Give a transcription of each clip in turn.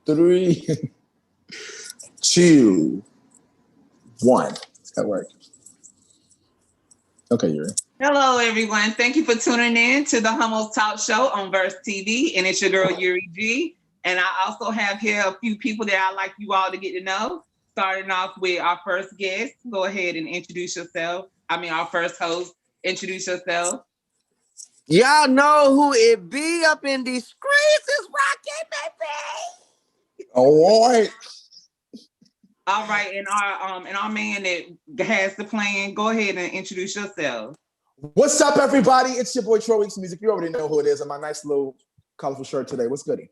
3, 2, 1. That worked. Okay, Yuri. Hello, everyone. Thank you for tuning in to the Hummels Talk Show on Verse TV, and it's your girl Yuri G. And I also have here a few people that I'd like you all to get to know. Starting off with our first guest. Go ahead and introduce yourself. Our first host. Introduce yourself. Y'all know who it be up in these streets. It's Rocky, baby. All right. All right, and our man that has the plan. Go ahead and introduce yourself. What's up, everybody? It's your boy Troy Weeks Music. You already know who it is in my nice little colorful shirt today. What's goody?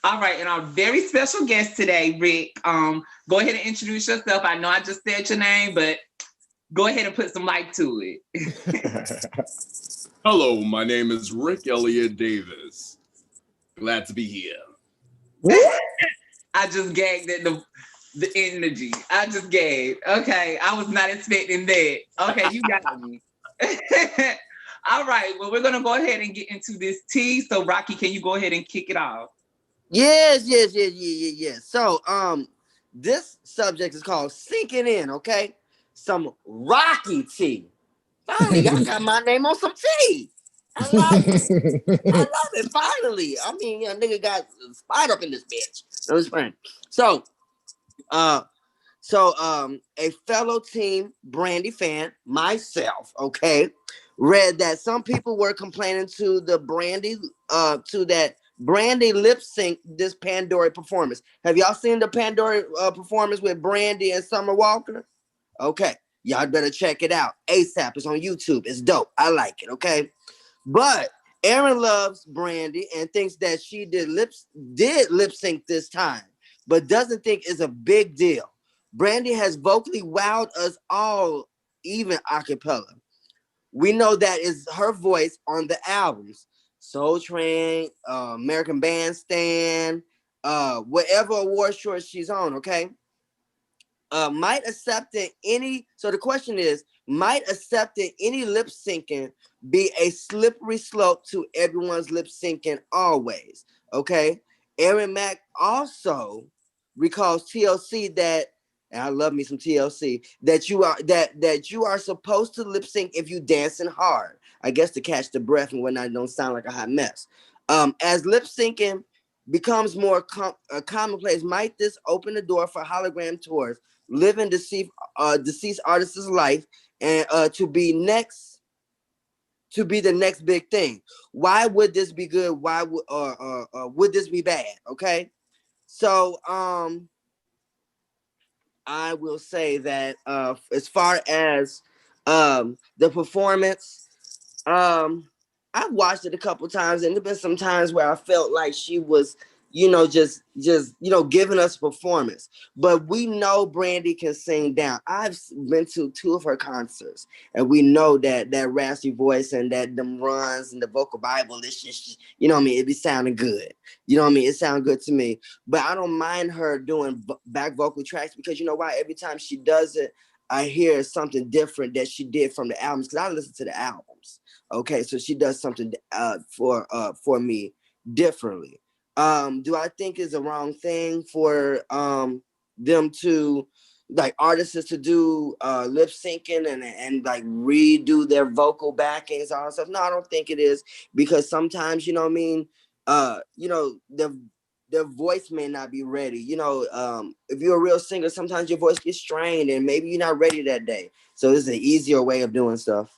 All right, and our very special guest today, Rick. Go ahead and introduce yourself. I know I just said your name, but go ahead and put some light to it. Hello, my name is Ric Elliott Davis. Glad to be here. I just gagged at the energy. I just gagged. Okay, I was not expecting that. Okay, you got me. All right, well, we're gonna go ahead and get into this tea. So, Rocky, can you go ahead and kick it off? Yes. So, this subject is called Synching In, okay? Some Rocky tea. Finally, y'all got my name on some tea. I love it. Finally. Nigga got a spider up in this bitch. That was fun. So, a fellow Team Brandy fan, myself, okay, read that some people were complaining to that Brandy lip sync this Pandora performance. Have y'all seen the Pandora performance with Brandy and Summer Walker? Okay, y'all better check it out ASAP. It's on YouTube. It's dope. I like it. Okay, but Aaron loves Brandy and thinks that she did lip sync this time, but doesn't think it's a big deal. Brandy has vocally wowed us all, even a cappella. We know that is her voice on the albums. Soul Train, American Bandstand, whatever award show she's on, okay? Might accepting any, so the question is, might accepting any lip syncing be a slippery slope to everyone's lip syncing always, okay? Aaron Mack also recalls TLC that, and I love me some TLC, that you are supposed to lip sync if you dancing hard. I guess to catch the breath and whatnot, don't sound like a hot mess. As lip syncing becomes more commonplace, might this open the door for hologram tours, living deceased artists' life, and to be the next big thing? Why would this be good? Why would this be bad? Okay, so I will say that as far as the performance, I've watched it a couple times, and there's been some times where I felt like she was, just giving us performance. But we know Brandy can sing down. I've been to 2 of her concerts, and we know that raspy voice and that them runs and the vocal Bible, it's just, it be sounding good. It sounds good to me. But I don't mind her doing back vocal tracks because you know why? Every time she does it, I hear something different that she did from the albums because I listen to the albums. Okay, so she does something for me differently. Do I think it's a wrong thing for them to, like, artists to do lip syncing and like redo their vocal backings and all that stuff? No, I don't think it is, because sometimes their voice may not be ready. If you're a real singer, sometimes your voice gets strained and maybe you're not ready that day. So this is an easier way of doing stuff.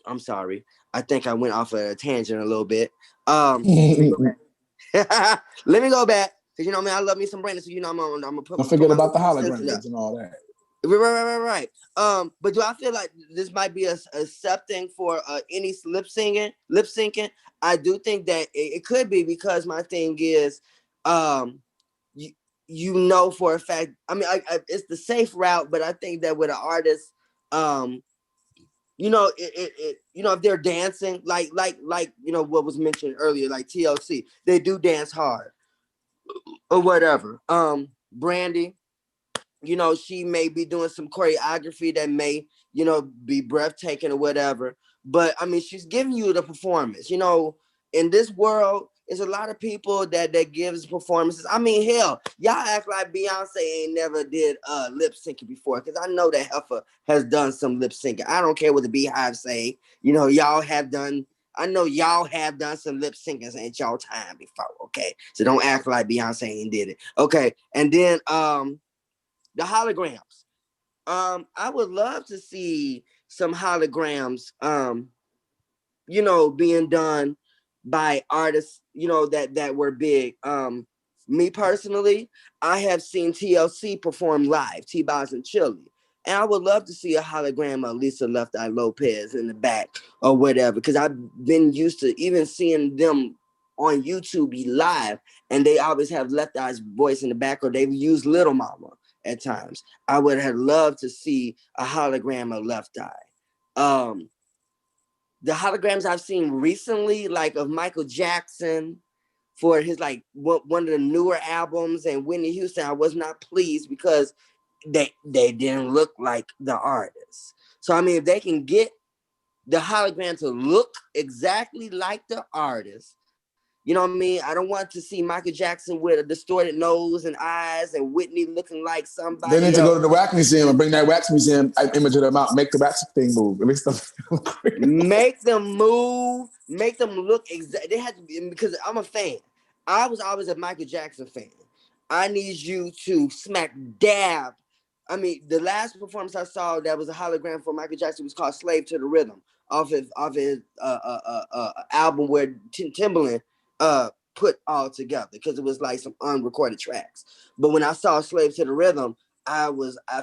I'm sorry. I think I went off a tangent a little bit. Let me go back. Because I love me some Brandon. So I'm gonna put. Don't forget about the holograms and all that. Right. But do I feel like this might be a accepting for any lip syncing? I do think that it could be, because my thing is, for a fact. It's the safe route, but I think that with an artist, if they're dancing like what was mentioned earlier, like TLC, they do dance hard or whatever. Brandy, she may be doing some choreography that may, be breathtaking or whatever. But she's giving you the performance. in this world, it's a lot of people that gives performances. I mean, hell, y'all act like Beyonce ain't never did lip syncing before, because I know that Heifer has done some lip syncing. I don't care what the Beehive say. You know, y'all have done. I know y'all have done some lip syncing at y'all time before. Okay, so don't act like Beyonce ain't did it. Okay, and then the holograms. I would love to see some holograms. You know, being done by artists, you know, that were big. Me personally, I have seen TLC perform live, T-Boz and Chili. And I would love to see a hologram of Lisa Left Eye Lopez in the back or whatever, because I've been used to even seeing them on YouTube be live, and they always have Left Eye's voice in the back, or they've used Little Mama at times. I would have loved to see a hologram of Left Eye. The holograms I've seen recently, like of Michael Jackson for his like one of the newer albums, and Whitney Houston, I was not pleased because they didn't look like the artist. So I mean, if they can get the hologram to look exactly like the artist, you know what I mean? I don't want to see Michael Jackson with a distorted nose and eyes and Whitney looking like somebody They need to else. go to the wax museum and bring that wax museum image of them out. Make the wax thing move. It makes them feel crazy. Make them move. Make them look exact. They have to be, because I'm a fan. I was always a Michael Jackson fan. I need you to smack dab. I mean, the last performance I saw that was a hologram for Michael Jackson was called "Slave to the Rhythm" off his album where Timbaland put all together, because it was like some unrecorded tracks. But when I saw "Slave to the Rhythm," I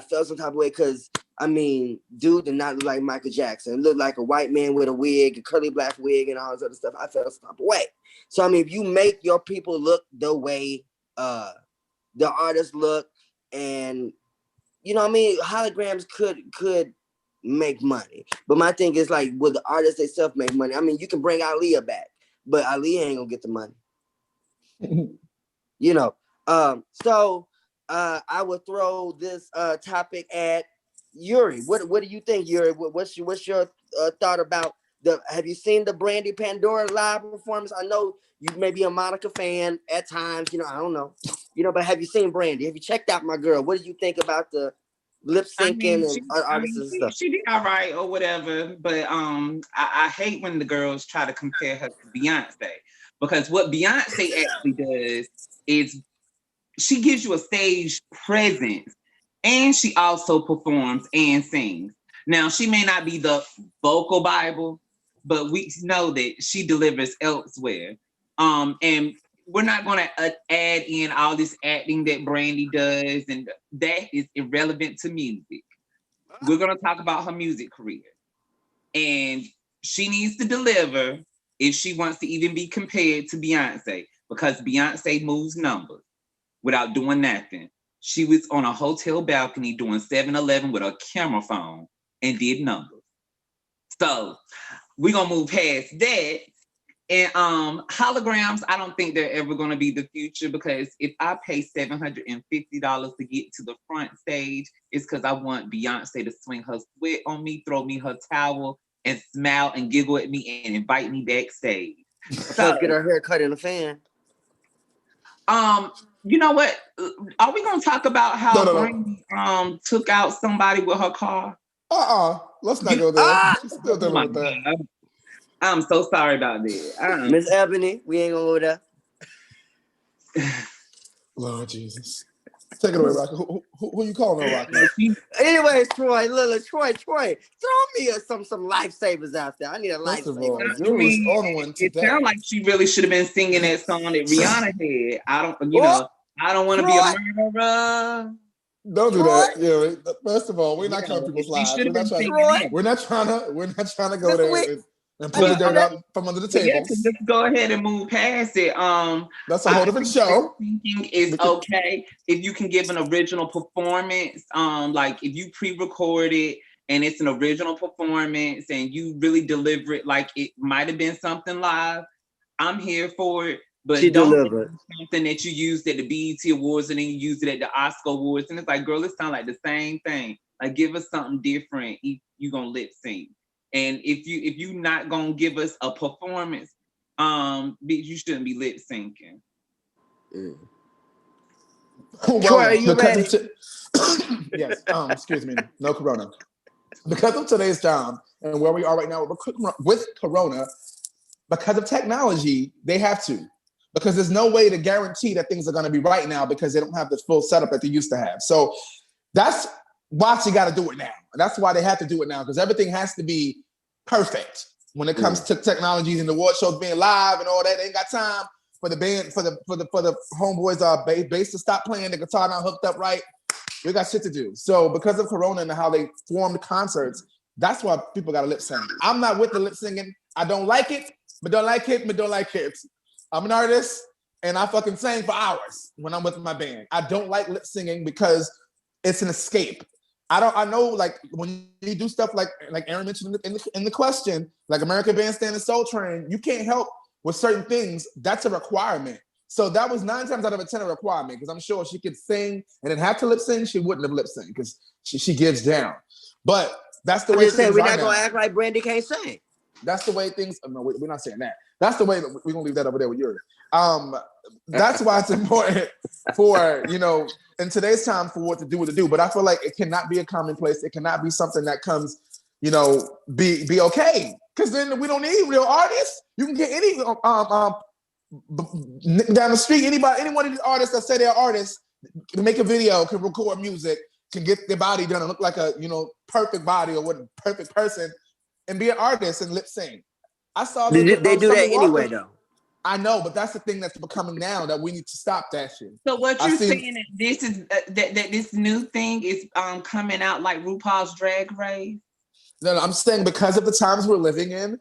felt some type of way, because I mean, dude did not look like Michael Jackson. It looked like a white man with a wig, a curly black wig, and all this other stuff. I felt some type of way. So I mean, if you make your people look the way the artists look, and you know what I mean, holograms could make money. But my thing is, like, will the artists themselves make money? I mean, you can bring Aaliyah back, but Aaliyah ain't gonna get the money. You know. So I would throw this topic at Yuri. What do you think, Yuri? What's your thought about have you seen the Brandy Pandora live performance? I know you may be a Monica fan at times, you know, I don't know. You know, but have you seen Brandy? Have you checked out my girl? What do you think about the lip syncing and artists and stuff? She did all right or whatever, but I hate when the girls try to compare her to Beyonce, because what Beyonce actually does is she gives you a stage presence, and she also performs and sings. Now, she may not be the vocal Bible, but we know that she delivers elsewhere. And we're not going to add in all this acting that Brandy does, and that is irrelevant to music. We're going to talk about her music career. And she needs to deliver if she wants to even be compared to Beyonce, because Beyonce moves numbers without doing nothing. She was on a hotel balcony doing 7-Eleven with a camera phone and did numbers. So we're going to move past that. And holograms, I don't think they're ever going to be the future, because if I pay $750 to get to the front stage, it's because I want Beyonce to swing her sweat on me, throw me her towel, and smile and giggle at me and invite me backstage. So get her hair cut in a fan. You know what? Are we going to talk about how Brandy took out somebody with her car? Let's not go there. She's still dealing with that. God. I'm so sorry about that. Miss Ebony, we ain't gonna go there. Lord Jesus. Take it away, Rocky. Who you calling her, Rocky? Anyways, Troy, Troy, throw me some lifesavers out there. I need a lifesaver. You was on one today. It sounds like she really should have been singing that song that Rihanna had. I don't want to be a murderer. Don't do that. Yeah. First of all, we're not cutting people's lives. We're not trying to go there and put it down from under the table. Just go ahead and move past it. That's a whole different show. Thinking is okay if you can give an original performance. Like if you pre-record it and it's an original performance and you really deliver it like it might have been something live, I'm here for it. But she don't delivered something that you used at the BET Awards and then you used it at the Oscar Awards, and it's like, girl, it sounds like the same thing. Like, give us something different. You gonna lip sync, and if you not gonna give us a performance, you shouldn't be lip syncing. Well, Troy, are you ready? Yes. Excuse me. No corona. Because of today's time and where we are right now with corona, because of technology, they have to. Because there's no way to guarantee that things are going to be right now because they don't have the full setup that they used to have. So that's why you got to do it now. And that's why they have to do it now, because everything has to be perfect when it comes to technologies and the award shows being live and all that. They ain't got time for the band, for the homeboys bass to stop playing, the guitar not hooked up right. We got shit to do. So because of corona and how they formed concerts, that's why people got to lip sync. I'm not with the lip singing. I don't like it, but don't like it, but don't like it. I'm an artist and I fucking sing for hours when I'm with my band. I don't like lip singing because it's an escape. I know, like, when you do stuff like Aaron mentioned in the question, like American Bandstand and Soul Train, you can't help with certain things. That's a requirement. So that was 9 times out of 10 a requirement, because I'm sure she could sing and then have to lip sing. She wouldn't have lip synced because she gives down. But that's the way things are now. We're not gonna act like Brandy can't sing. That's the way things. No, we're not saying that. That's the way we're gonna leave that over there with Yuri. That's why it's important for, in today's time, for what to do. But I feel like it cannot be a commonplace. It cannot be something that comes, be okay. Because then we don't need real artists. You can get any down the street, any one of these artists that say they're artists, can make a video, can record music, can get their body done and look like a perfect body or what perfect person, and be an artist and lip sync. I saw they do that anyway, though. I know, but that's the thing that's becoming now, that we need to stop that shit. So what you're saying is this is that this new thing is coming out like RuPaul's Drag Race? No, I'm saying because of the times we're living in,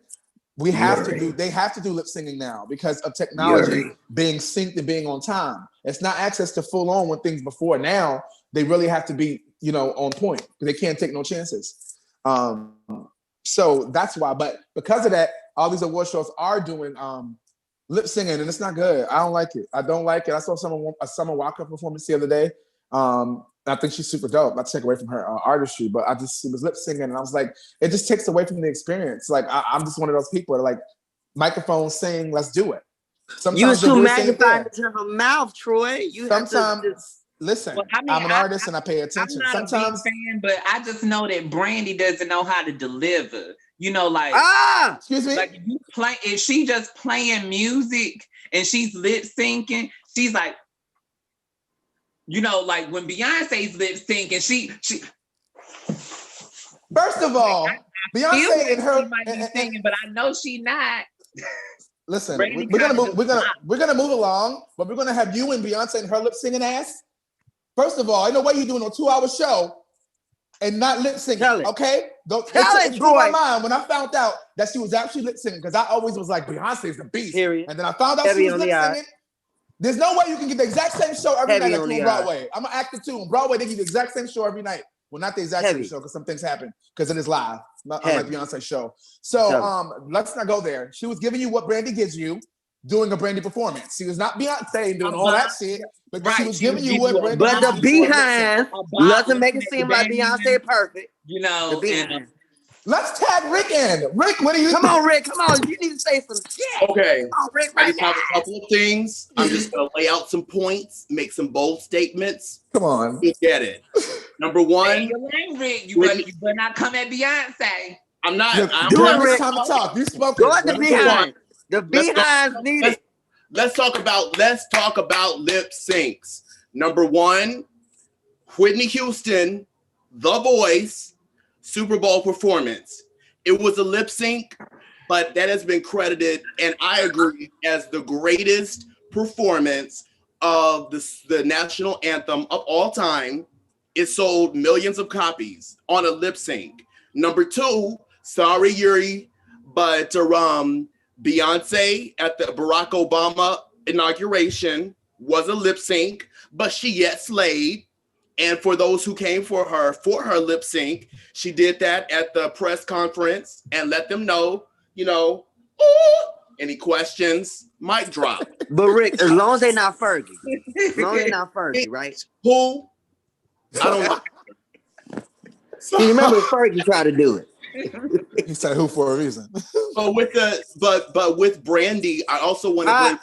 they have to do lip singing now because of technology being synced and being on time. It's not access to full on when things before. Now they really have to be, on point. They can't take no chances. So that's why. But because of that, all these award shows are doing lip singing, and it's not good. I don't like it. I saw a Summer Walker performance the other day. I think she's super dope. I take away from her artistry, but she was lip singing, and I was like, it just takes away from the experience. Like I'm just one of those people that, like, microphone, sing, let's do it. Sometimes you too magnified into her mouth, Troy. Listen, I'm an artist and I pay attention. I'm not a big fan, but I just know that Brandy doesn't know how to deliver. Excuse me. Like if she just playing music and she's lip syncing, she's like, like when Beyonce's lip syncing, she. First of all, Beyonce and her might be singing, but I know she not. Listen, we're gonna move along, but we're gonna have you and Beyonce and her lip singing ass. First of all, ain't no way you're doing a 2-hour show and not lip syncing. Okay, it blew my mind when I found out that she was actually lip syncing, because I always was like, Beyonce's the beast, and then I found out she was lip singing. There's no way you can get the exact same show every night on Broadway. I'm an actor too. On Broadway, they give you the exact same show every night. Well, not the exact same show, because some things happen because it is live, not unlike Beyonce's show. So let's not go there. She was giving you what Brandy gives you, doing a Brandy performance. She was not Beyonce doing all that shit, but she was giving you what Brandy. But the behind doesn't make it seem like Beyonce perfect. Let's tag Rick in. Rick, what do you? Come on, Rick. Come on. You need to say some shit. Okay. Come on, Rick. I just have a couple of things. I'm just gonna lay out some points, make some bold statements. Come on. You get it. Number one. Hey, Rick, you better not come at Beyonce. I'm not. It's time to talk. You spoke. Go at the behind. The behind needed. Let's talk about lip syncs. Number one, Whitney Houston, The Voice, Super Bowl performance. It was a lip sync, but that has been credited, and I agree, as the greatest performance of the national anthem of all time. It sold millions of copies on a lip sync. Number two, sorry, Yuri, but Beyonce at the Barack Obama inauguration was a lip sync, but she yet slayed. And for those who came for her lip sync, she did that at the press conference and let them know, any questions, mic drop. But Rick, as long as they're not Fergie. Right? Who? I don't know. You remember Fergie tried to do it. He said who for a reason. But with Brandy, I also want to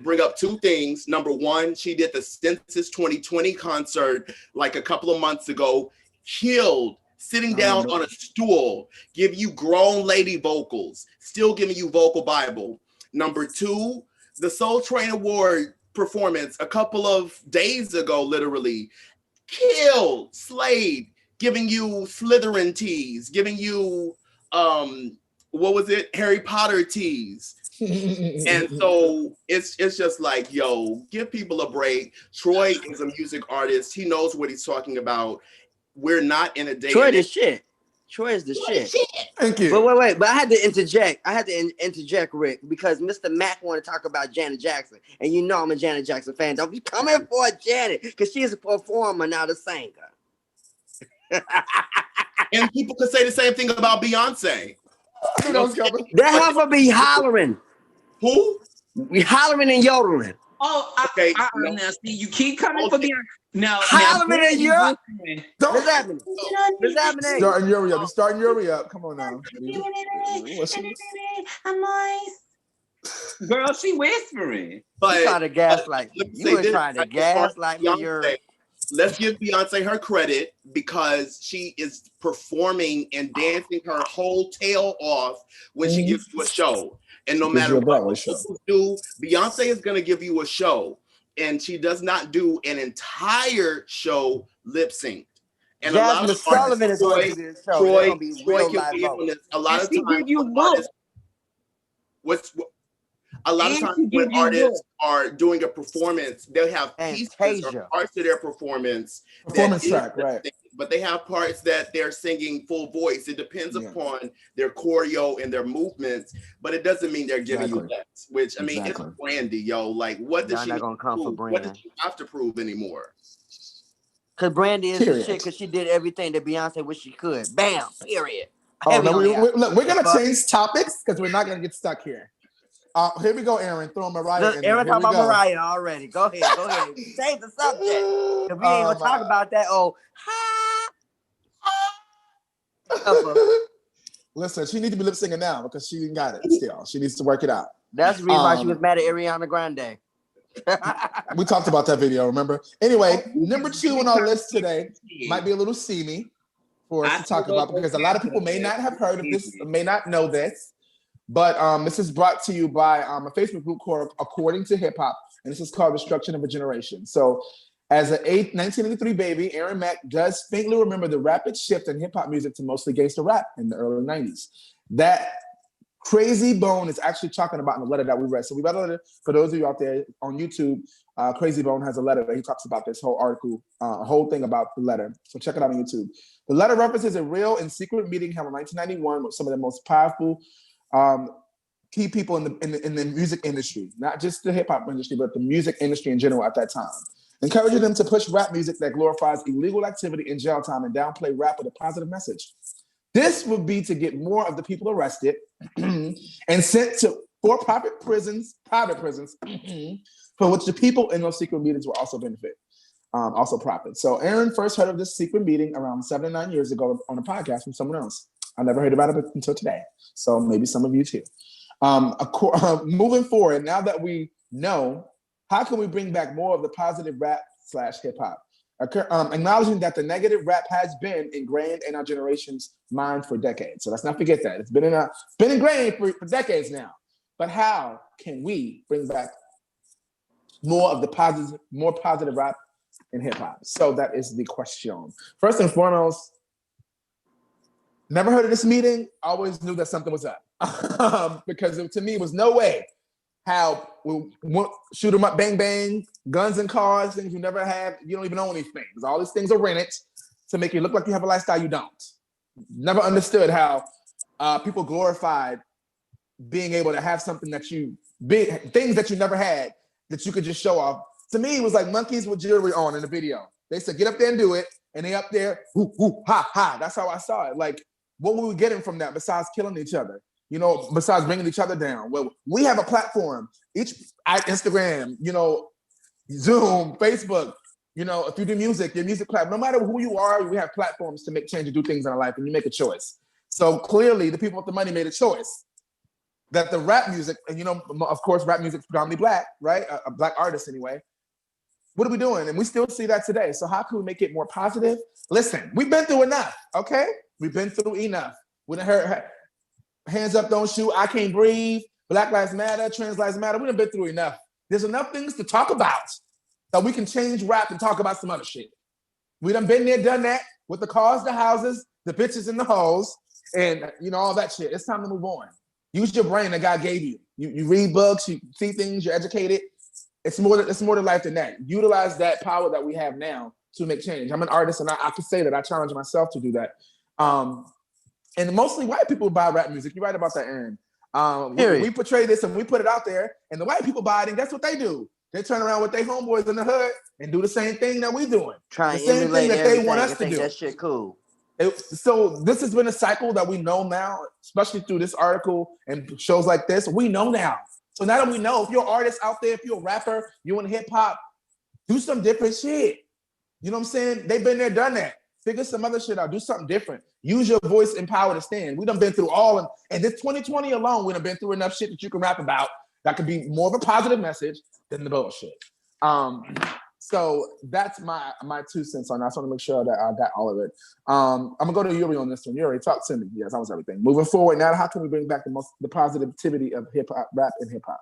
bring up two things. Number one, she did the Census 2020 concert like a couple of months ago, killed, sitting down on a stool, give you grown lady vocals, still giving you vocal Bible. Number two, the Soul Train Award performance a couple of days ago, literally, killed, slayed, giving you Slytherin teas, giving you what was it, Harry Potter teas. And so it's just like, yo, give people a break. Troy is a music artist. He knows what he's talking about. We're not in a day. Troy the shit. Troy is the shit. Thank you. But wait. But I had to interject, Rick, because Mr. Mac wanted to talk about Janet Jackson. And you know I'm a Janet Jackson fan. Don't be coming for Janet, because she is a performer, not a singer. And people could say the same thing about Beyonce. That heifer be hollering. Who? We hollering and yodeling. Oh, okay. Now, see, you keep coming for Beyonce. No, hollering and yodeling. What's happening? Starting Yuri up. Starting Yuri up. Come on now. I'm moist. Girl, she whispering. But you trying to gaslight me. You were trying to gaslight me. Let's give Beyonce her credit, because she is performing and dancing her whole tail off when she gives you a show. And no matter what people do, Beyonce is going to give you a show. And she does not do an entire show lip synced. And Jasmine Sullivan is going to do this show. Troy can be real live a lot of times, when artists are doing a performance, they'll have pieces or parts of their performance track, right? But they have parts that they're singing full voice. It depends upon their choreo and their movements, but it doesn't mean they're giving you that. Which I mean, it's Brandy, yo. Like, what does she have to prove anymore? Because Brandy is the shit, because she did everything that Beyonce wish she could. Bam. Period. Oh no, look, we're gonna change topics because we're not gonna get stuck here. Here we go, Aaron. Throw Mariah in. Aaron talking about Mariah already. Go ahead. Change the subject. If we ain't gonna talk about that. Listen, she needs to be lip singing now because she didn't got it still. She needs to work it out. That's the reason why she was mad at Ariana Grande. We talked about that video, remember? Anyway, number 2 on our list today might be a little seamy for us to talk about, because a lot of people may not have heard of this, may not know this. But this is brought to you by a Facebook group called According to Hip Hop, and this is called Destruction of a Generation. So as an 1983 baby, Aaron Mack does faintly remember the rapid shift in hip hop music to mostly gangster rap in the early 90s. That Crazy Bone is actually talking about in the letter that we read. So we read a letter, for those of you out there on YouTube, Crazy Bone has a letter that he talks about this whole article, whole thing about the letter. So check it out on YouTube. The letter references a real and secret meeting held in 1991 with some of the most powerful key people in the music industry, not just the hip hop industry, but the music industry in general at that time, encouraging them to push rap music that glorifies illegal activity in jail time and downplay rap with a positive message. This would be to get more of the people arrested and sent to for-profit prisons, private prisons, for which the people in those secret meetings will also benefit, also profit. So Aaron first heard of this secret meeting around 7 or 9 years ago on a podcast from someone else. I never heard about it until today. So maybe some of you too. Moving forward, now that we know, how can we bring back more of the positive rap / hip hop? Acknowledging that the negative rap has been ingrained in our generation's mind for decades. So let's not forget that. It's been ingrained for decades now. But how can we bring back more of the more positive rap in hip hop? So that is the question. First and foremost, never heard of this meeting. Always knew that something was up. Because to me, it was no way how we shoot 'em up, bang, bang, guns and cars, things you never had. You don't even own these things. All these things are rented to make you look like you have a lifestyle you don't. Never understood how people glorified being able to have something things that you never had that you could just show off. To me, it was like monkeys with jewelry on in the video. They said, get up there and do it. And they up there, hoo, hoo, ha, ha. That's how I saw it. Like, what were we getting from that besides killing each other? You know, besides bringing each other down? Well, we have a platform. Instagram, Zoom, Facebook, if you do music, your music platform, no matter who you are, we have platforms to make change and do things in our life, and you make a choice. So clearly, the people with the money made a choice that the rap music, and of course, rap music is predominantly black, right? A black artist anyway. What are we doing? And we still see that today. So how can we make it more positive? Listen, we've been through enough, okay? We've been through enough. We done heard hands up, don't shoot, I can't breathe, Black Lives Matter, Trans Lives Matter. We done been through enough. There's enough things to talk about that we can change rap and talk about some other shit. We done been there, done that with the cars, the houses, the bitches and the hoes, and all that shit. It's time to move on. Use your brain that God gave you. You read books, you see things, you're educated. It's more to life than that. Utilize that power that we have now to make change. I'm an artist, and I can say that I challenge myself to do that. And mostly white people buy rap music. You're right about that, Aaron. We portray this and we put it out there, and the white people buy it, and that's what they do. They turn around with their homeboys in the hood and do the same thing that we're doing. Try the same thing that they want us to do. That shit cool. So this has been a cycle that we know now, especially through this article and shows like this. We know now. So now that we know, if you're an artist out there, if you're a rapper, you in hip hop, do some different shit. You know what I'm saying? They've been there, done that. Figure some other shit out. Do something different. Use your voice and power to stand. We done been through all, and this 2020 alone, we done been through enough shit that you can rap about that could be more of a positive message than the bullshit. So that's my 2 cents on that. I just want to make sure that I got all of it. I'm gonna go to Yuri on this one. Yuri, talk to me. Yes, that was everything. Moving forward now, how can we bring back the positivity of hip hop, rap, and hip hop?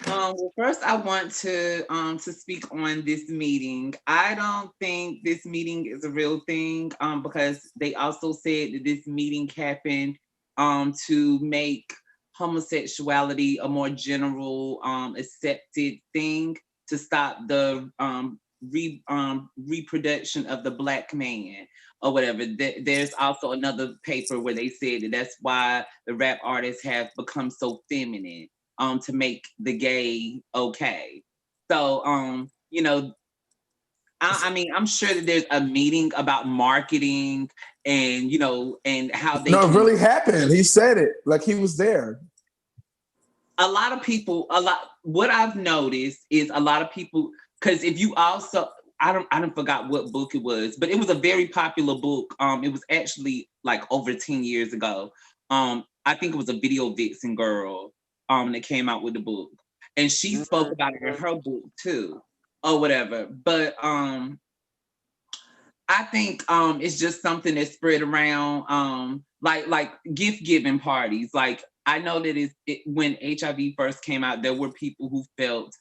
Well, first I want to speak on this meeting. I don't think this meeting is a real thing because they also said that this meeting happened to make homosexuality a more general accepted thing, to stop the reproduction of the Black man or whatever. There's also another paper where they said that that's why the rap artists have become so feminine, to make the gay okay. So I mean, I'm sure that there's a meeting about marketing and and how they. No, it really happened. He said it like he was there. A lot of people, what I've noticed is a lot of people, because if you also, I don't forgot what book it was, but it was a very popular book. It was actually like over 10 years ago. I think it was a Video Vixen girl that came out with the book, and she spoke about it in her book too, or whatever. But I think it's just something that spread around, like gift giving parties. Like I know that when HIV first came out, there were people who felt,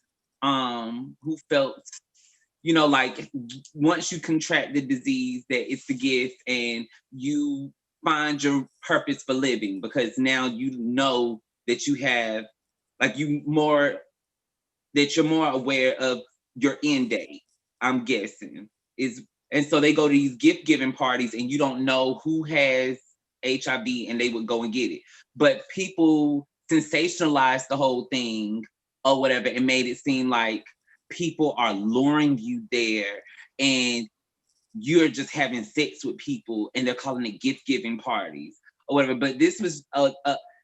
like once you contract the disease, that it's a gift and you find your purpose for living, because now you know that you have, you're more aware of your end date, I'm guessing. And so they go to these gift giving parties and you don't know who has HIV and they would go and get it. But people sensationalized the whole thing or whatever and made it seem like people are luring you there and you're just having sex with people and they're calling it gift giving parties or whatever. But this was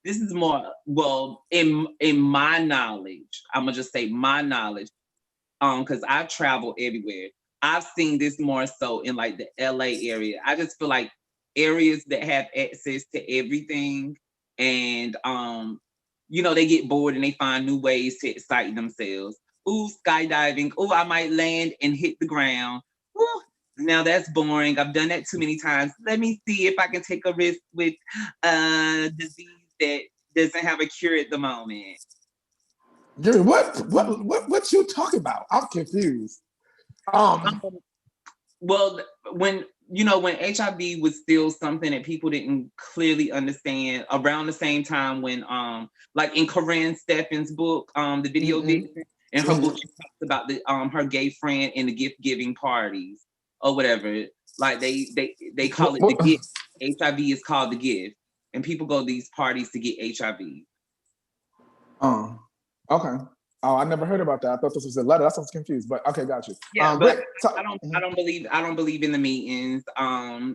this is more, well, in my knowledge, I'm gonna just say my knowledge, because I've traveled everywhere. I've seen this more so in like the LA area. I just feel like areas that have access to everything and they get bored and they find new ways to excite themselves. Ooh, skydiving. Ooh, I might land and hit the ground. Ooh, now that's boring. I've done that too many times. Let me see if I can take a risk with a disease that doesn't have a cure at the moment. Yuri, what you talking about? I'm confused. Well, when HIV was still something that people didn't clearly understand, around the same time when like in Corinne Steffen's book, the Video Vixen, in her book she talks about the her gay friend and the gift giving parties or whatever. Like they call it the gift. HIV is called the gift, and people go to these parties to get HIV. Okay. Oh, I never heard about that. I thought this was a letter. That's why I was confused. But okay, got you. Yeah, but I don't believe in the meetings.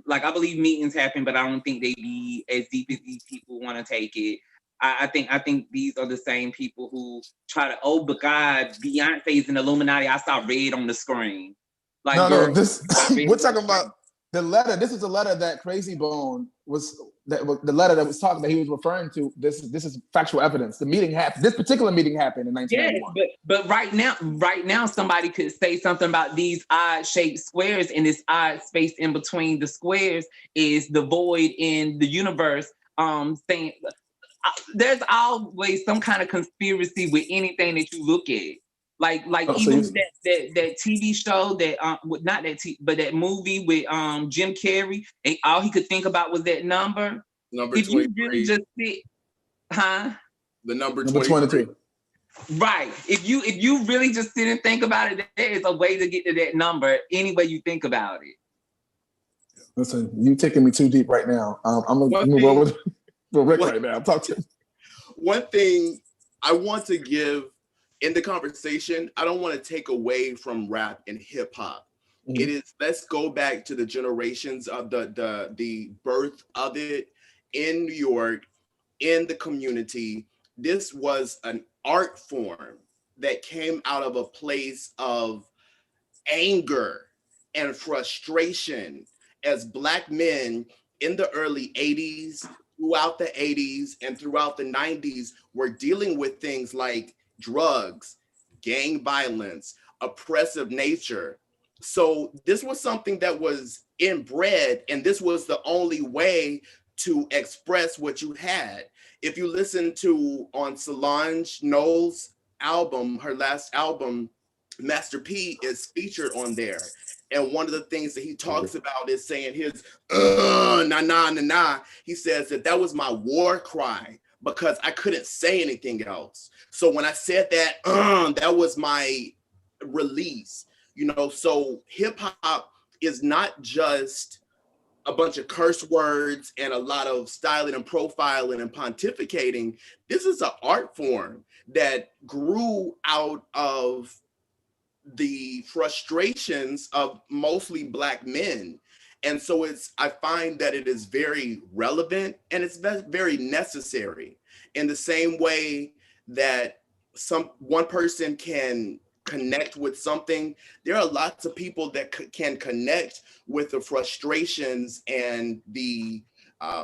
Like I believe meetings happen, but I don't think they be as deep as these people want to take it. I think these are the same people who try to, oh, but God, Beyonce's an Illuminati. I saw red on the screen. Like, no, this we're talking about The letter. This is the letter that Crazy Bone the letter that was talking that he was referring to. This is factual evidence. The meeting happened. This particular meeting happened in Yes, 1991. but right now, somebody could say something about these odd shaped squares, and this odd space in between the squares is the void in the universe. Saying there's always some kind of conspiracy with anything that you look at. Like So even that TV show that not that but that movie with Jim Carrey, and all he could think about was that number. Number If you 23. really just sit, huh? The number number 23. 22. Right. If you really just sit and think about it, there is a way to get to that number any way you think about it. Listen, you taking me too deep right now. I'm gonna move over to Rick right now. Talk to him. One thing I want to give in the conversation, I don't want to take away from rap and hip hop. Mm-hmm. It is, let's go back to the generations of the birth of it in New York, in the community. This was an art form that came out of a place of anger and frustration as Black men in the early 80s, throughout the 80s, and throughout the 90s were dealing with things like drugs, gang violence, oppressive nature. So this was something that was inbred, and this was the only way to express what you had. If you listen to on Solange Knowles' album, her last album, Master P is featured on there. And one of the things that he talks about is saying his nah, nah, nah, nah. He says that was my war cry because I couldn't say anything else. So when I said that, that was my release, you know. So hip hop is not just a bunch of curse words and a lot of styling and profiling and pontificating. This is an art form that grew out of the frustrations of mostly Black men. And so I find that it is very relevant and it's very necessary, in the same way that one person can connect with something. There are lots of people that can connect with the frustrations and the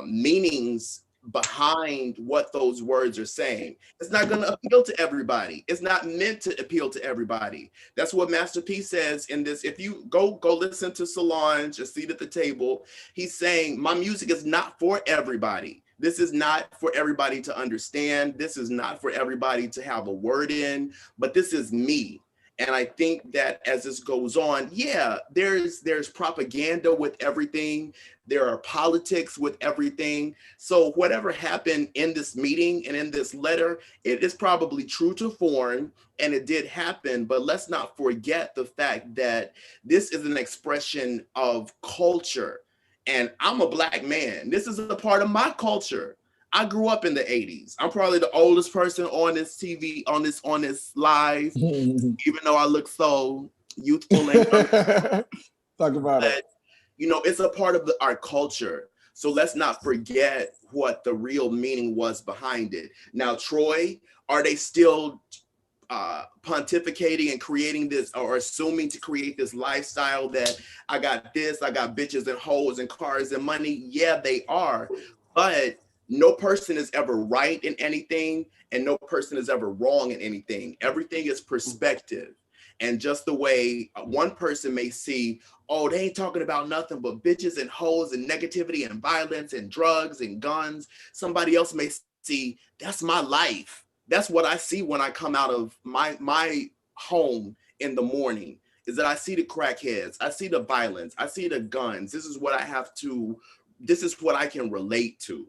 meanings behind what those words are saying. It's not going to appeal to everybody. It's not meant to appeal to everybody. That's what Master P says in this. If you go listen to Solange, A Seat at the Table, he's saying, my music is not for everybody. This is not for everybody to understand. This is not for everybody to have a word in, but this is me. And I think that as this goes on, yeah, there's propaganda with everything. There are politics with everything. So whatever happened in this meeting and in this letter, it is probably true to form, and it did happen. But let's not forget the fact that this is an expression of culture. And I'm a Black man. This is a part of my culture. I grew up in the 80s. I'm probably the oldest person on this TV, on this live, even though I look so youthful and talk about it. You know, it's a part of our culture. So let's not forget what the real meaning was behind it. Now, Troy, are they still pontificating and creating this, or assuming to create this lifestyle that I got bitches and hoes and cars and money? Yeah, they are. But no person is ever right in anything, and no person is ever wrong in anything. Everything is perspective. And just the way one person may see, oh, they ain't talking about nothing but bitches and hoes and negativity and violence and drugs and guns. Somebody else may see, that's my life. That's what I see when I come out of my home in the morning, is that I see the crackheads, I see the violence, I see the guns. This is what I can relate to.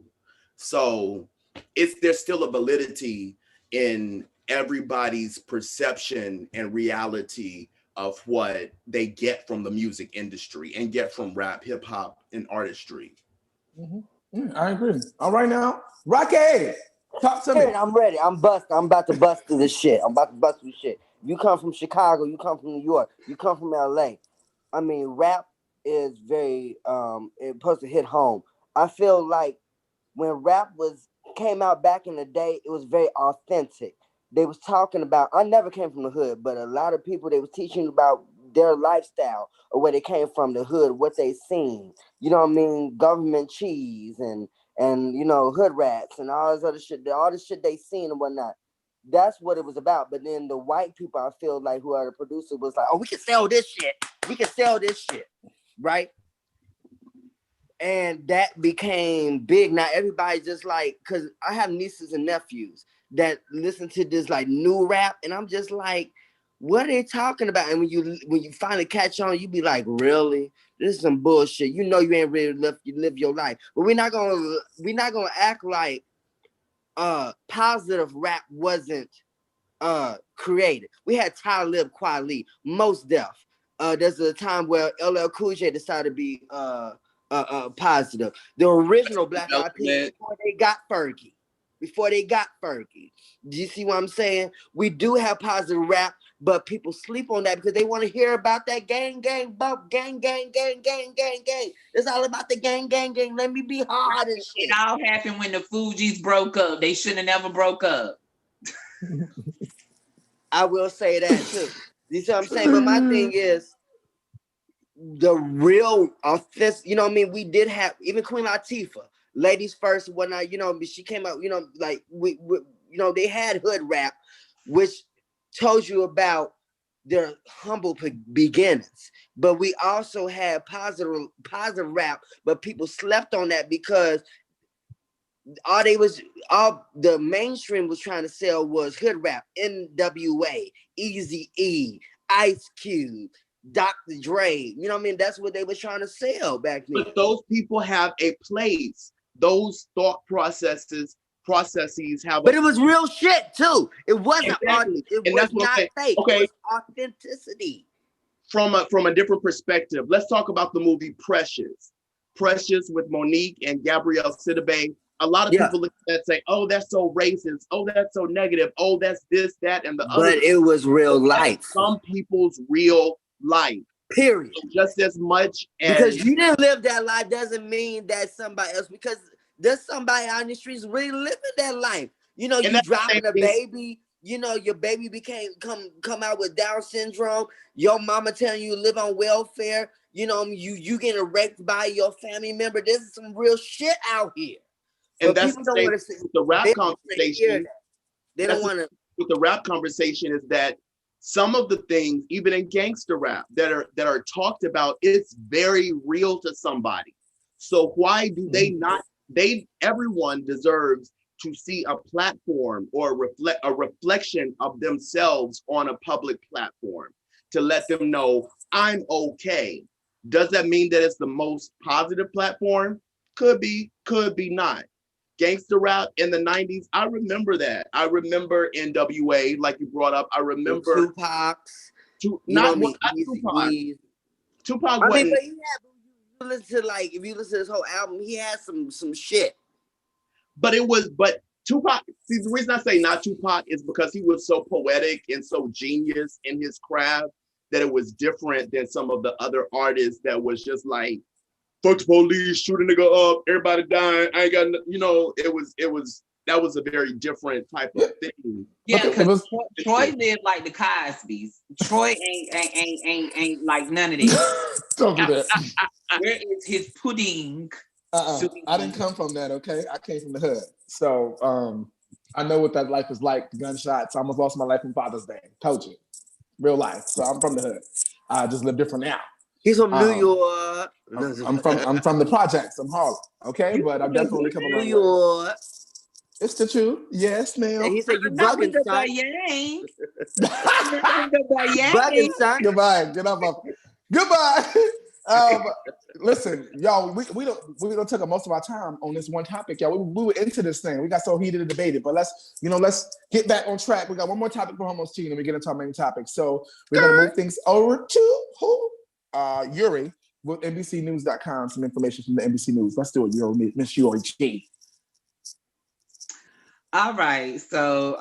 So there's still a validity in everybody's perception and reality of what they get from the music industry and get from rap, hip hop, and artistry. Mm-hmm. Yeah, I agree. All right now, Rocky, talk to me. I'm ready. I'm about to bust through this shit. You come from Chicago, you come from New York, you come from LA. I mean, rap is very it's supposed to hit home. I feel like when rap came out back in the day, it was very authentic. They was talking about, I never came from the hood, but a lot of people, they was teaching about their lifestyle or where they came from, the hood, what they seen. You know what I mean? Government cheese and you know, hood rats and all this other shit, all the shit they seen and whatnot. That's what it was about. But then the white people, I feel like, who are the producer, was like, oh, we can sell this shit. We can sell this shit, right? And that became big. Now everybody just like, because I have nieces and nephews that listen to this like new rap, and I'm just like, what are they talking about? And when you finally catch on, you be like, really? This is some bullshit. You know you ain't really live your life. But we're not gonna act like positive rap wasn't created. We had Talib Kweli, Mos Def. There's a time where LL Cool J decided to be positive. The original Black Eyed Peas before they got Fergie. Do you see what I'm saying? We do have positive rap, but people sleep on that because they want to hear about that gang, bump, gang. It's all about the gang. Let me be hard and shit. It all happened when the Fugees broke up. They should have never broke up. I will say that too. You see what I'm saying? But my thing is, the real offense, you know what I mean? We did have even Queen Latifah, ladies first, whatnot, you know, she came out, you know, like we you know, they had hood rap, which told you about their humble beginnings. But we also had positive rap, but people slept on that because all the mainstream was trying to sell was hood rap, NWA, Eazy-E, Ice Cube, Dr. Dre. You know what I mean? That's what they were trying to sell back then. But those people have a place. Those thought processes have. But it was real shit too. It wasn't exactly. It was not fake. Okay. It was authenticity. From a different perspective, let's talk about the movie Precious. Precious with Monique and Gabrielle Sidibe. A lot of people look at that and say, "Oh, that's so racist. Oh, that's so negative. Oh, that's this, that, and the other." But it was real life. Some people's real life. Period. So just as much as because you didn't live that life doesn't mean that somebody else. Because there's somebody out in the streets really living that life. You know, you dropping a baby. You know, your baby come out with Down syndrome. Your mama telling you live on welfare. You know, you getting raped by your family member. This is some real shit out here. And that's the rap conversation. They don't want to. With the rap conversation is that some of the things, even in gangster rap, that are talked about, it's very real to somebody. So why do they not? Everyone deserves to see a platform or a reflection of themselves on a public platform to let them know I'm okay. Does that mean that it's the most positive platform? Could be not. Gangster rap in the 90s, I remember that. I remember NWA, like you brought up. I remember Tupac's. Tupac. Tupac wasn't. But if you listen to this whole album, he had some shit. But Tupac, see, the reason I say not Tupac is because he was so poetic and so genius in his craft that it was different than some of the other artists that was just like, fuck the police, shoot a nigga up, everybody dying. I ain't got, that was a very different type of thing. Yeah, because Troy lived like the Cosbys. Troy ain't like none of this. Don't do that. Where is his pudding? I didn't come from that, okay? I came from the hood. So I know what that life is like, the gunshots. I almost lost my life on Father's Day. Told you. Real life. So I'm from the hood. I just live different now. He's from New York. I'm from the projects. I'm Harlem. Okay, but I'm definitely coming from New York. It's the truth. Yes, ma'am. And he said you bugging, son. Bugging, son. Goodbye. Get up. Goodbye. Listen, y'all. We don't take up most of our time on this one topic, y'all. We were into this thing. We got so heated and debated, but let's get back on track. We got one more topic for Homos Teen, and we get into our main topic. So we're gonna move things over to who? Yuri with NBCnews.com. Some information from the NBC News. Let's do it, Yuri, Miss Yuri G. All right, so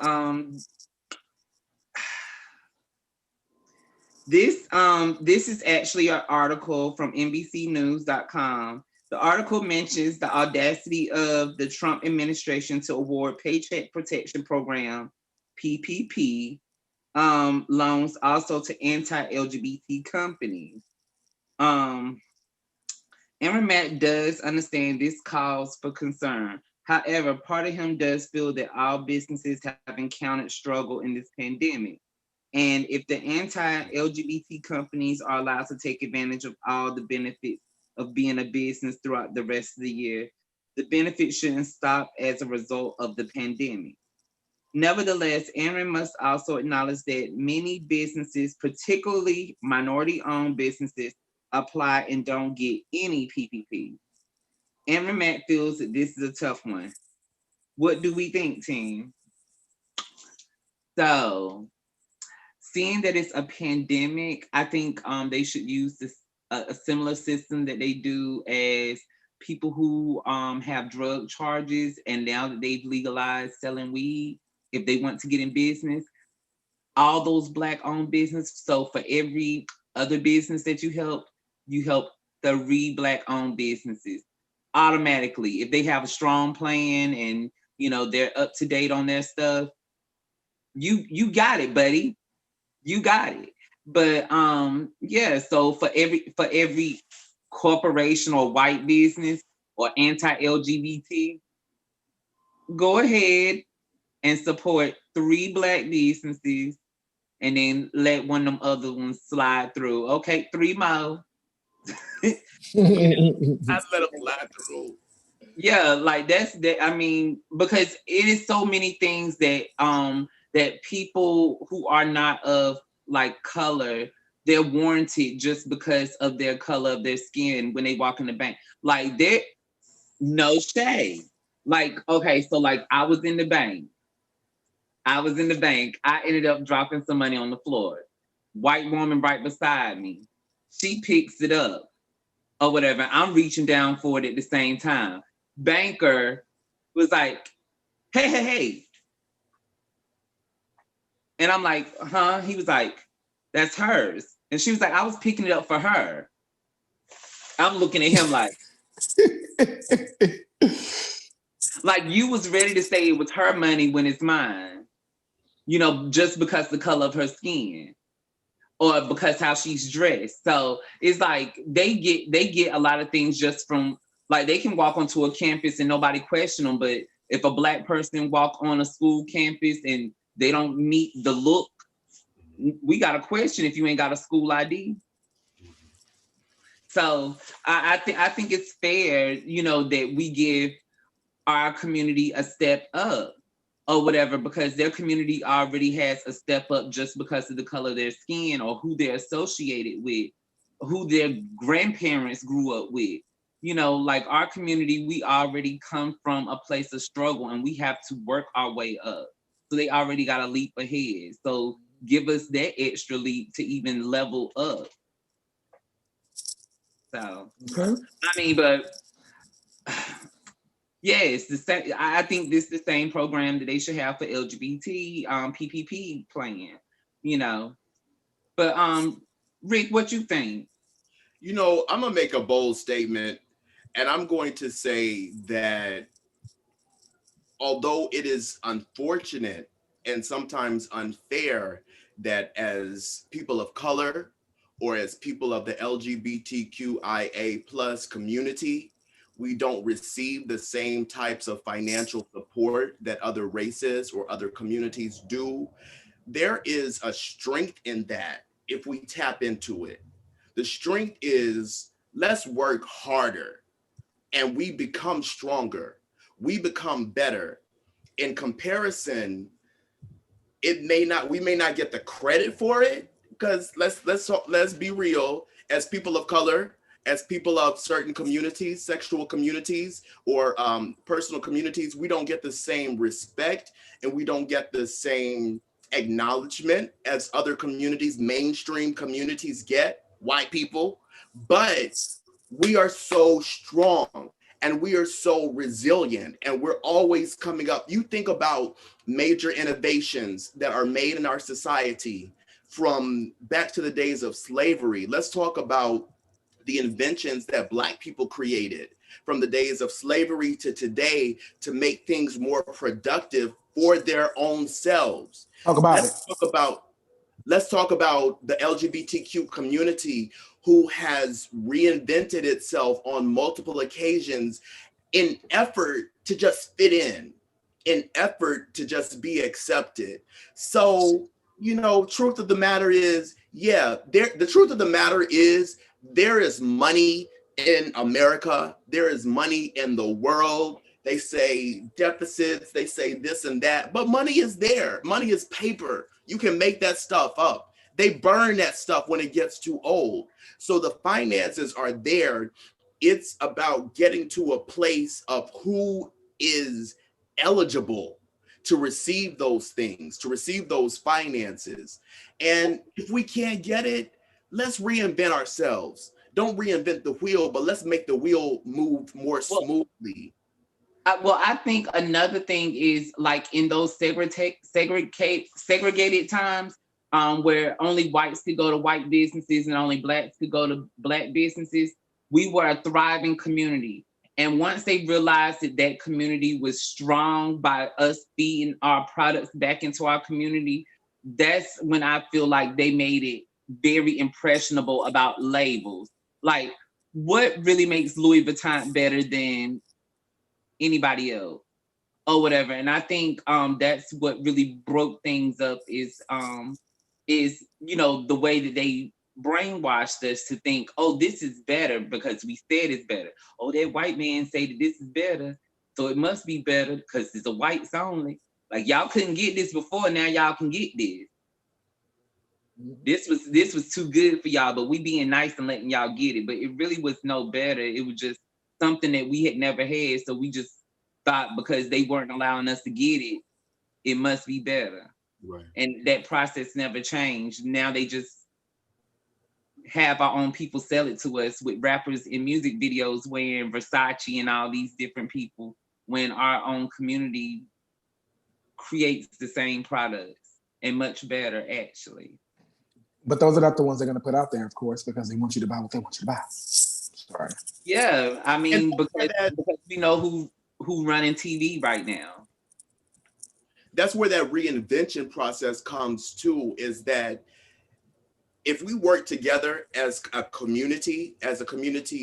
this is actually an article from NBCnews.com. The article mentions the audacity of the Trump administration to award Paycheck Protection Program (PPP) loans also to anti-LGBT companies. Um, Matt does understand this cause for concern. However, part of him does feel that all businesses have encountered struggle in this pandemic. And if the anti-LGBT companies are allowed to take advantage of all the benefits of being a business throughout the rest of the year, the benefits shouldn't stop as a result of the pandemic. Nevertheless, Aaron must also acknowledge that many businesses, particularly minority-owned businesses, apply and don't get any PPP. Aaron Matt feels that this is a tough one. What do we think, team? So, seeing that it's a pandemic, I think they should use this a similar system that they do as people who have drug charges, and now that they've legalized selling weed, if they want to get in business, all those Black-owned business. So for every other business that you help 3 Black-owned businesses automatically. If they have a strong plan and they're up to date on their stuff, you got it, buddy. You got it. But yeah, so for every corporation or white business or anti-LGBT, go ahead and support 3 Black businesses and then let one of them other ones slide through. Okay, 3 more. I let them slide through. Yeah, like that's that. I mean, because it is so many things that that people who are not of like color, they're warranted just because of their color of their skin when they walk in the bank. Like they're no shade. Like, okay, so like I was in the bank. I ended up dropping some money on the floor. White woman right beside me. She picks it up or whatever. I'm reaching down for it at the same time. Banker was like, hey, hey, hey. And I'm like, huh? He was like, that's hers. And she was like, I was picking it up for her. I'm looking at him like you was ready to say it was her money when it's mine, just because the color of her skin or because how she's dressed. So it's like they get a lot of things just from, like, they can walk onto a campus and nobody question them, but if a Black person walk on a school campus and they don't meet the look, we got a question if you ain't got a school ID. So I think it's fair, that we give our community a step up or whatever, because their community already has a step up just because of the color of their skin or who they're associated with, who their grandparents grew up with. Like our community, we already come from a place of struggle and we have to work our way up. So they already got a leap ahead. So give us that extra leap to even level up. So, okay. I mean, but yes, the same. I think this is the same program that they should have for LGBT PPP plan. But Rick, what you think? I'm gonna make a bold statement, and I'm going to say that although it is unfortunate and sometimes unfair that as people of color or as people of the LGBTQIA plus community, we don't receive the same types of financial support that other races or other communities do, there is a strength in that if we tap into it. The strength is, let's work harder and we become stronger. We become better. In comparison, we may not get the credit for it, because let's be real, as people of color, as people of certain communities, sexual communities or personal communities, we don't get the same respect and we don't get the same acknowledgement as other communities, mainstream communities get, white people. But we are so strong and we are so resilient and we're always coming up. You think about major innovations that are made in our society from back to the days of slavery. Let's talk about the inventions that Black people created from the days of slavery to today to make things more productive for their own selves. Talk about Let's talk about Let's talk about the LGBTQ community who has reinvented itself on multiple occasions in effort to just fit in effort to just be accepted. So, truth of the matter is, the truth of the matter is there is money in America. There is money in the world. They say deficits, they say this and that, but money is there. Money is paper. You can make that stuff up. They burn that stuff when it gets too old. So the finances are there. It's about getting to a place of who is eligible to receive those things, to receive those finances. And if we can't get it, let's reinvent ourselves. Don't reinvent the wheel, but let's make the wheel move more smoothly. I think another thing is like in those segregated times, where only whites could go to white businesses and only blacks could go to black businesses, we were a thriving community. And once they realized that that community was strong by us feeding our products back into our community, that's when I feel like they made it very impressionable about labels. Like, what really makes Louis Vuitton better than anybody else or whatever? And I think that's what really broke things up is the way that they brainwashed us to think, oh, this is better because we said it's better. Oh, that white man say that this is better, so it must be better because it's a whites only. Like, y'all couldn't get this before, now y'all can get this. This was too good for y'all, but we being nice and letting y'all get it. But it really was no better. It was just something that we had never had. So we just thought because they weren't allowing us to get it, it must be better. Right. And that process never changed. Now they just have our own people sell it to us with rappers in music videos wearing Versace and all these different people, when our own community creates the same products and much better, actually. But those are not the ones they're going to put out there, of course, because they want you to buy what they want you to buy. Sorry. Yeah, I mean, because we know who running TV right now. That's where that reinvention process comes to, is that if we work together as a community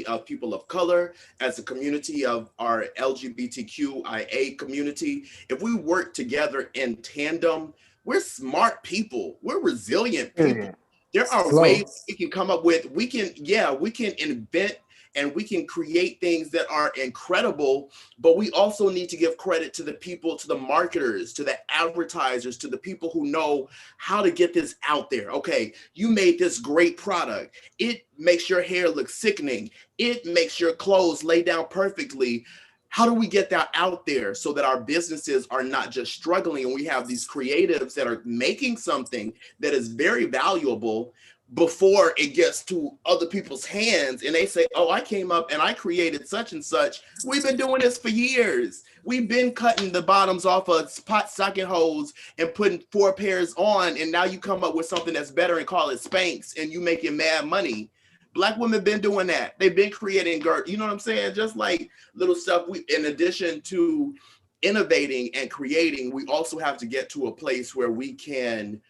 of people of color, as a community of our LGBTQIA community, if we work together in tandem, we're smart people, we're resilient people. There are ways we can come up with, we can invent and we can create things that are incredible, but we also need to give credit to the people, to the marketers, to the advertisers, to the people who know how to get this out there. Okay, you made this great product. It makes your hair look sickening. It makes your clothes lay down perfectly. How do we get that out there so that our businesses are not just struggling and we have these creatives that are making something that is very valuable before it gets to other people's hands and they say, oh, I came up and I created such and such. We've been doing this for years. We've been cutting the bottoms off of pot socket holes and putting 4 pairs on, and now you come up with something that's better and call it Spanx and you making mad money. Black women been doing that. They've been creating you know what I'm saying? Just like little stuff. In addition to innovating and creating, we also have to get to a place where we can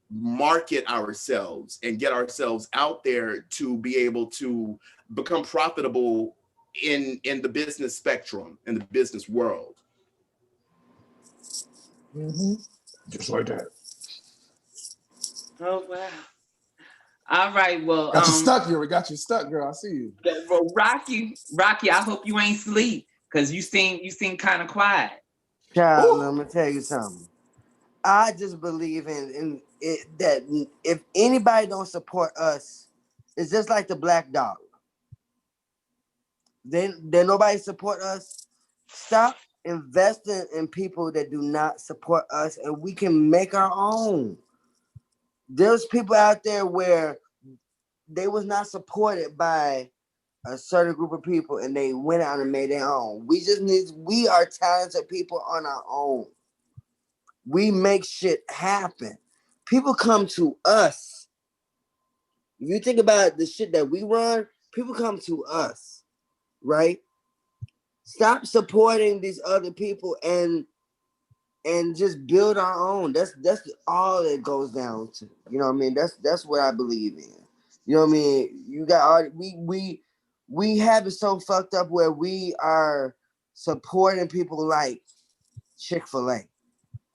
market ourselves and get ourselves out there to be able to become profitable in the business spectrum, in the business world. Just like that. Oh, wow. All right, well, got you stuck, Yuri. Got you stuck, girl. I see you. Well, Rocky, I hope you ain't sleep, because you seem kind of quiet. Child, let me tell you something. I just believe in it, that if anybody don't support us, it's just like the black dog. Then nobody support us. Stop investing in people that do not support us, and we can make our own. There's people out there where they was not supported by a certain group of people and they went out and made their own. We are talented people on our own. We make shit happen. People come to us. If you think about the shit that we run, people come to us, right? Stop supporting these other people and and just build our own. That's all it goes down to. You know what I mean? That's what I believe in. You know what I mean? You got all we have it so fucked up where we are supporting people like Chick-fil-A.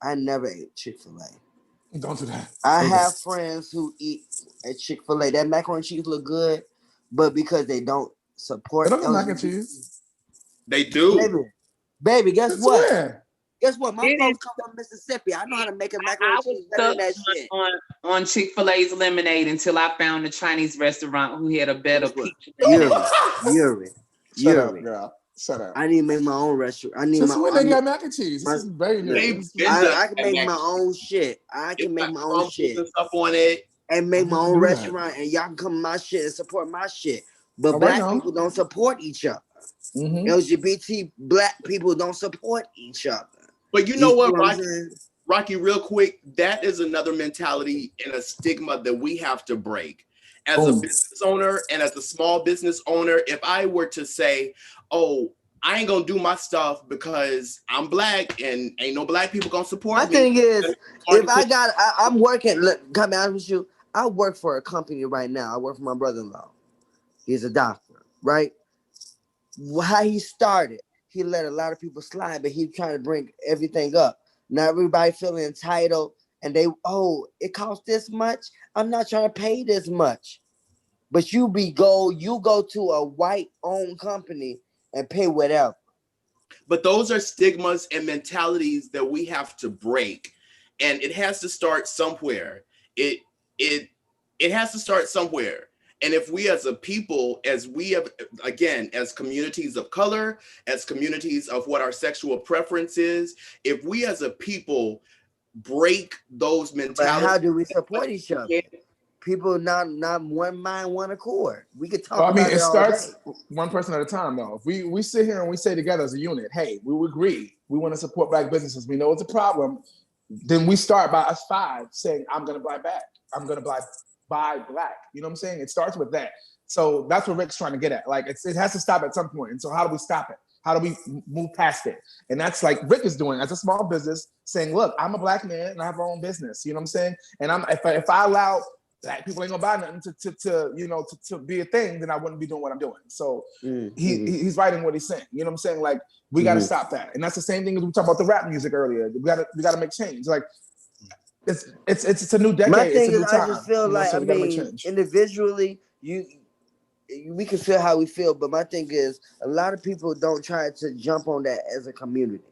I never ate Chick-fil-A. Don't do that. I have friends who eat at Chick-fil-A. That macaroni and cheese look good, but because they don't support They don't have mac and cheese. They do. Baby, guess That's what? weird. Guess what? My It folks is- come from Mississippi. I know how to make a I macaroni and was cheese better than that stuck shit. on Chick-fil-A's lemonade until I found a Chinese restaurant who had a better Guess what? peach. Yuri. Shut up, girl. Shut up. I need to make my own restaurant. I need Since when they I got mac and cheese? This is very new. I can make my own shit. I can make my own shit and stuff on it. and make my own do that. restaurant, and y'all can come to my shit and support my shit. But All black right, people don't support each other. Mhm. LGBT black people don't support each other. But you know what, I'm Rocky? saying? Rocky, real quick, that is another mentality and a stigma that we have to break. As a business owner and as a small business owner, if I were to say, oh, I ain't gonna do my stuff because I'm black and ain't no black people gonna support me. My thing is, if I'm working, look, come out with you. I work for a company right now. I work for my brother-in-law. He's a doctor, right? How he started, he let a lot of people slide, but he trying to bring everything up. Now everybody feeling entitled, and it costs this much. I'm not trying to pay this much. But you go to a white-owned company and pay whatever. But those are stigmas and mentalities that we have to break, and it has to start somewhere. It has to start somewhere. And if we as a people, as we have, again, as communities of color, as communities of what our sexual preference is, if we as a people break those mentalities. But how do we support each other? People not one mind, one accord. We could talk about it all day. Starts one person at a time, though. If we sit here and we say together as a unit, hey, we agree, we want to support black businesses, we know it's a problem, then we start by us five saying, I'm going to buy back. I'm going to buy black. You know what I'm saying? It starts with that. So that's what Ric's trying to get at. Like, it has to stop at some point. And so how do we stop it? How do we move past it? And that's like Ric is doing as a small business, saying, look, I'm a black man and I have my own business. You know what I'm saying? And if I allow black people ain't gonna buy nothing to be a thing, then I wouldn't be doing what I'm doing. So he's writing what he's saying. You know what I'm saying? Like, we got to stop that. And that's the same thing as we talked about the rap music earlier. We got to make change. Like, it's a new decade. My thing is, time, I just feel like, so I mean, individually, we can feel how we feel, but my thing is, a lot of people don't try to jump on that as a community,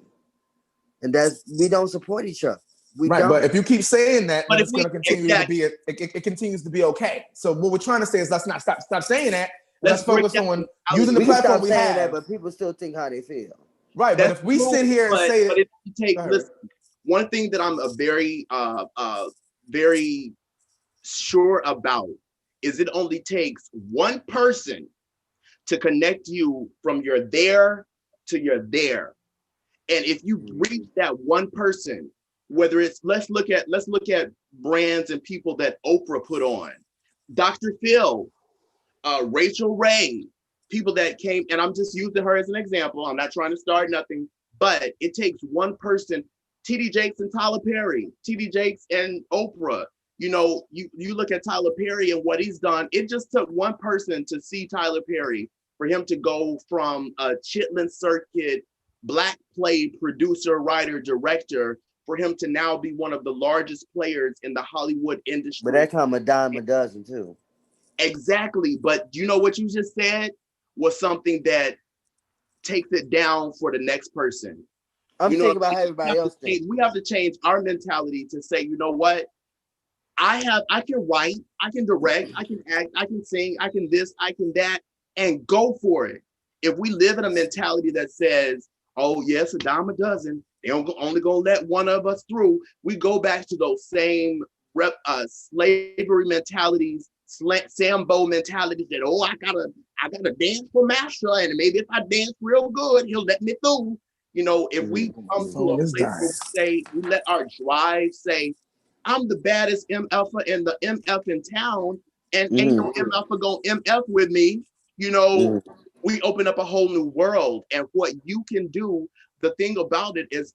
and we don't support each other. But if you keep saying that, then it's going to continue to be it continues to be okay. So what we're trying to say is, let's not stop saying that. Let's focus on using the platform we have. That, but people still think how they feel. Right, but if we sit here and say it, listen, one thing that I'm very sure about is it only takes one person to connect you from your there to your there. And if you reach that one person, whether it's let's look at brands and people that Oprah put on, Dr. Phil, Rachel Ray, people that came, and I'm just using her as an example. I'm not trying to start nothing, but it takes one person. TD Jakes and Tyler Perry, TD Jakes and Oprah. You know, you look at Tyler Perry and what he's done. It just took one person to see Tyler Perry for him to go from a Chitlin Circuit black play producer, writer, director, for him to now be one of the largest players in the Hollywood industry. But that come a dime a dozen too. Exactly. But you know what you just said was something that takes it down for the next person. I'm thinking about how everybody else thinks. We have to change our mentality to say, you know what? I can write, I can direct, I can act, I can sing, I can this, I can that, and go for it. If we live in a mentality that says, oh yes, a dime a dozen, they're only gonna let one of us through, we go back to those same slavery mentalities, Sambo mentalities that, oh, I gotta dance for Master, and maybe if I dance real good, he'll let me through. You know, if we come to a place where we let our drive say, I'm the baddest MFer in the MF in town, and ain't no MFer gonna MF with me, you know, we open up a whole new world. And what you can do, the thing about it is,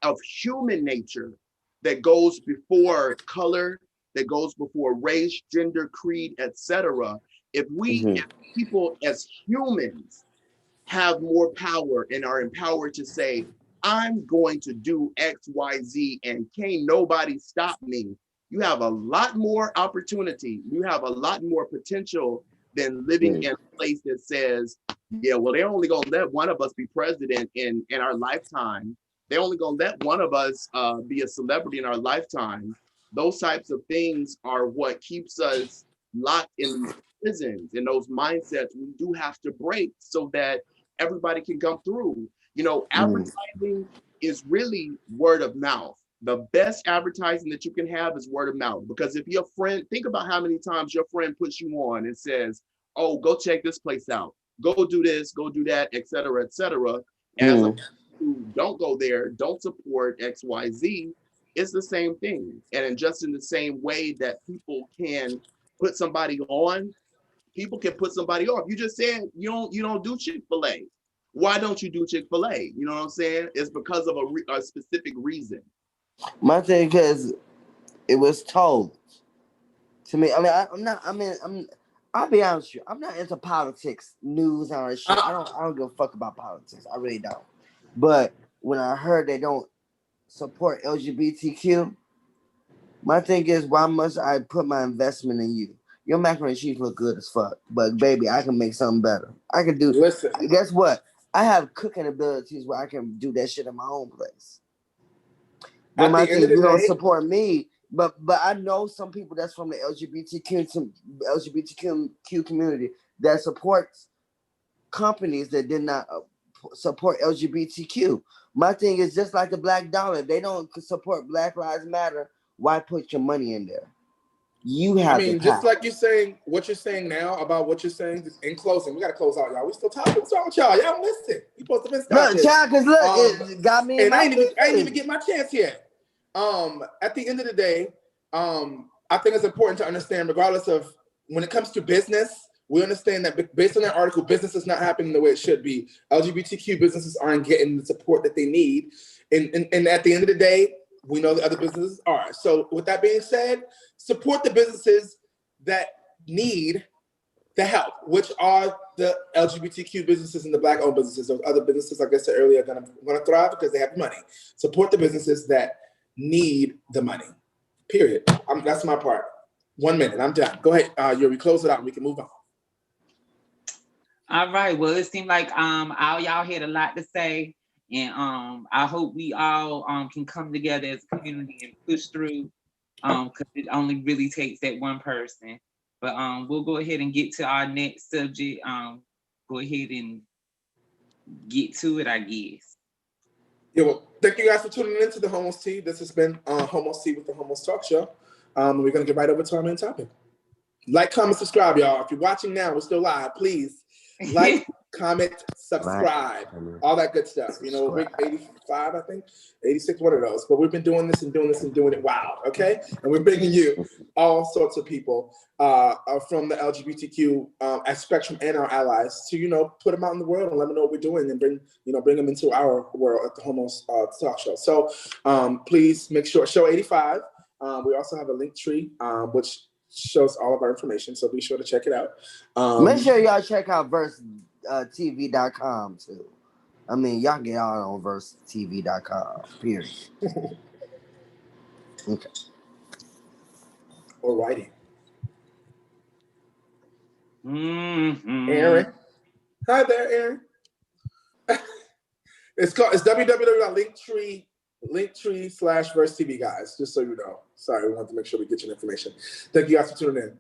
of human nature that goes before color, that goes before race, gender, creed, etc. If we, as people, as humans, have more power and are empowered to say, I'm going to do X, Y, Z, and can't nobody stop me. You have a lot more opportunity. You have a lot more potential than living in a place that says, yeah, well, they're only gonna let one of us be president in our lifetime. They're only gonna let one of us be a celebrity in our lifetime. Those types of things are what keeps us locked in these prisons, and those mindsets we do have to break so that everybody can come through. You know, advertising is really word of mouth. The best advertising that you can have is word of mouth. Because if your friend, think about how many times your friend puts you on and says, oh, go check this place out, go do this, go do that, etc., etc. As a who don't go there, don't support XYZ, it's the same thing. And just in the same way that people can put somebody on, people can put somebody off. You just said you don't do Chick-fil-A. Why don't you do Chick-fil-A? You know what I'm saying? It's because of a specific reason. My thing is, it was told to me. I mean, I'll be honest with you. I'm not into politics, news, and all that shit. I don't give a fuck about politics. I really don't. But when I heard they don't support LGBTQ, my thing is, why must I put my investment in you? Your macaroni and cheese look good as fuck, but baby, I can make something better. I can do. Listen, guess what? I have cooking abilities where I can do that shit in my own place. But my thing, you don't support me. But I know some people that's from the LGBTQ community that supports companies that did not support LGBTQ. My thing is just like the Black Dollar. They don't support Black Lives Matter. Why put your money in there? You have. I mean, just like you're saying, what you're saying now about what you're saying in closing. We gotta close out, y'all. We still talking. What's wrong with y'all? Y'all listen. You supposed to be starting. Look, child, because look, it got me. And I ain't even get my chance yet. At the end of the day, I think it's important to understand, regardless of when it comes to business, we understand that based on that article, business is not happening the way it should be. LGBTQ businesses aren't getting the support that they need. And at the end of the day, we know that other businesses are. So with that being said, support the businesses that need the help, which are the LGBTQ businesses and the Black-owned businesses. Those other businesses, like I said earlier, are gonna thrive because they have money. Support the businesses that need the money. Period. That's my part. 1 minute. I'm done. Go ahead, Yuri. Close it out and we can move on. All right. Well, it seemed like all y'all had a lot to say. And I hope we all can come together as a community and push through, because it only really takes that one person. But we'll go ahead and get to our next subject. Go ahead and get to it, I guess. Yeah, well, thank you guys for tuning in to the Homos Tea. This has been Homos Tea with the Homos Talk Show. We're going to get right over to our main topic. Like, comment, subscribe, y'all. If you're watching now, we're still live. Please like, comment, subscribe, all that good stuff. You know, we're 85, I think, 86, one of those. But we've been doing this and doing this and doing it wild, okay? And we're bringing you all sorts of people from the LGBTQ spectrum and our allies to, you know, put them out in the world and let them know what we're doing and bring them into our world at the Homos Talk Show. So please make sure, show 85. We also have a link tree, which shows all of our information, so be sure to check it out. Make sure y'all check out versetv.com too. I mean, y'all get all on versetv.com, period. Okay. Or writing. Mm-hmm. Aaron. Hi there, Aaron. It's www.linktree/versetv, guys, just so you know. Sorry, we wanted to make sure we get your information. Thank you guys for tuning in.